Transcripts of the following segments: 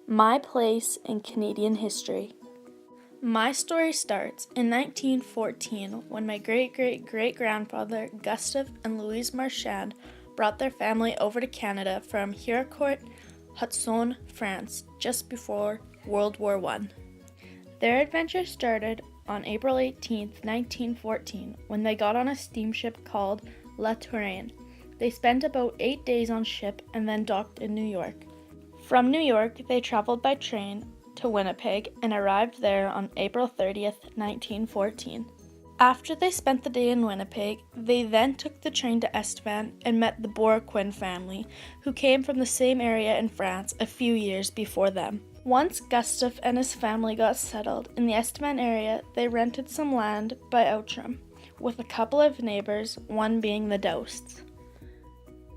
My place in Canadian history. My story starts in 1914 when my great-great-great-grandfather Gustave and Louise Marchand brought their family over to Canada from Héricourt, Haute-Saône, France, just before World War I. Their adventure started on April 18, 1914, when they got on a steamship called La Touraine. They spent about 8 days on ship and then docked in New York. From New York, they traveled by train to Winnipeg and arrived there on April 30th, 1914. After they spent the day in Winnipeg, they then took the train to Estevan and met the Bourquin family, who came from the same area in France a few years before them. Once Gustave and his family got settled in the Estevan area, they rented some land by Outram, with a couple of neighbors, one being the Dousts.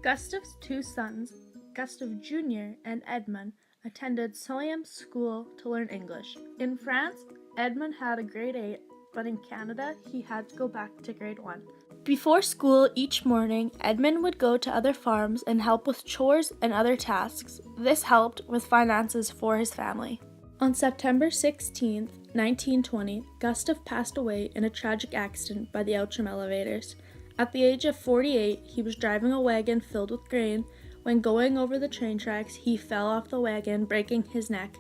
Gustave's two sons, Gustave Jr. and Edmond, attended Soyam School to learn English. In France, Edmond had a grade 8, but in Canada, he had to go back to grade 1. Before school each morning, Edmond would go to other farms and help with chores and other tasks. This helped with finances for his family. On September 16, 1920, Gustave passed away in a tragic accident by the Outram elevators. At the age of 48, he was driving a wagon filled with grain. When going over the train tracks, he fell off the wagon, breaking his neck,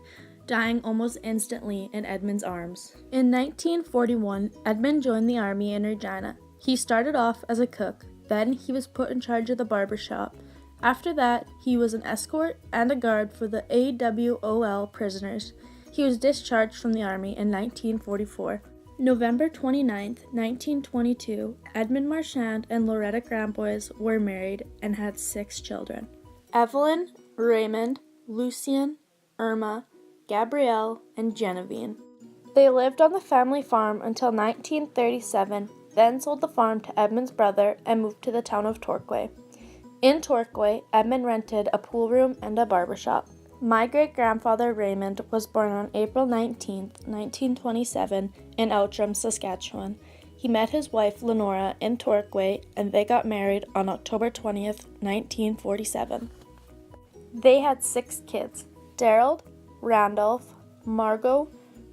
dying almost instantly in Edmond's arms. In 1941, Edmond joined the army in Regina. He started off as a cook, then he was put in charge of the barber shop. After that, he was an escort and a guard for the AWOL prisoners. He was discharged from the army in 1944. November 29, 1922, Edmond Marchand and Loretta Grambois were married and had 6 children. Evelyn, Raymond, Lucien, Irma, Gabrielle, and Genevieve. They lived on the family farm until 1937, then sold the farm to Edmond's brother and moved to the town of Torquay. In Torquay, Edmond rented a pool room and a barber shop. My great-grandfather Raymond was born on April 19, 1927, in Outram, Saskatchewan. He met his wife Lenora in Torquay, and they got married on October 20th, 1947. They had 6 kids: Daryl, Randolph, Margot,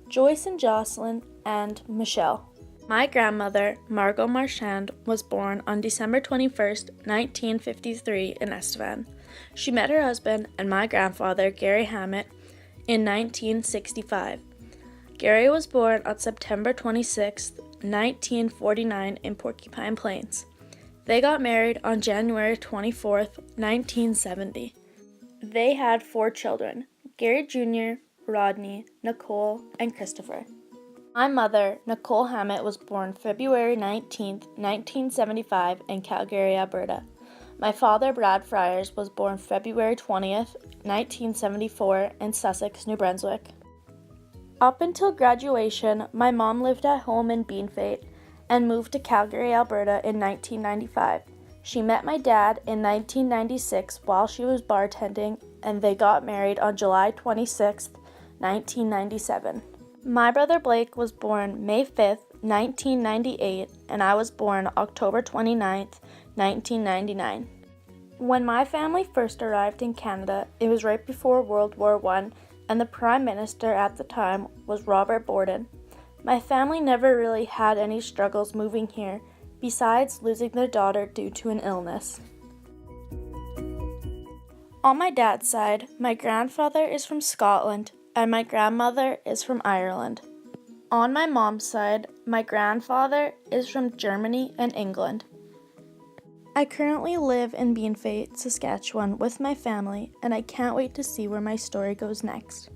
Joyce and Jocelyn, and Michelle. My grandmother, Margot Marchand, was born on December 21st, 1953 in Estevan. She met her husband and my grandfather, Gary Hammett, in 1965. Gary was born on September 26, 1949 in Porcupine Plains. They got married on January 24, 1970. They had 4 children: Gary Jr., Rodney, Nicole, and Christopher. My mother, Nicole Hammett, was born February 19, 1975 in Calgary, Alberta. My father, Brad Friars, was born February 20th, 1974 in Sussex, New Brunswick. Up until graduation, my mom lived at home in Beanfate and moved to Calgary, Alberta in 1995. She met my dad in 1996 while she was bartending, and they got married on July 26, 1997. My brother Blake was born May 5th, 1998, and I was born October 29th, 1999. When my family first arrived in Canada, it was right before World War I, and the Prime Minister at the time was Robert Borden. My family never really had any struggles moving here, besides losing their daughter due to an illness. On my dad's side, my grandfather is from Scotland, and my grandmother is from Ireland. On my mom's side, my grandfather is from Germany and England. I currently live in Beanfate, Saskatchewan with my family, and I can't wait to see where my story goes next.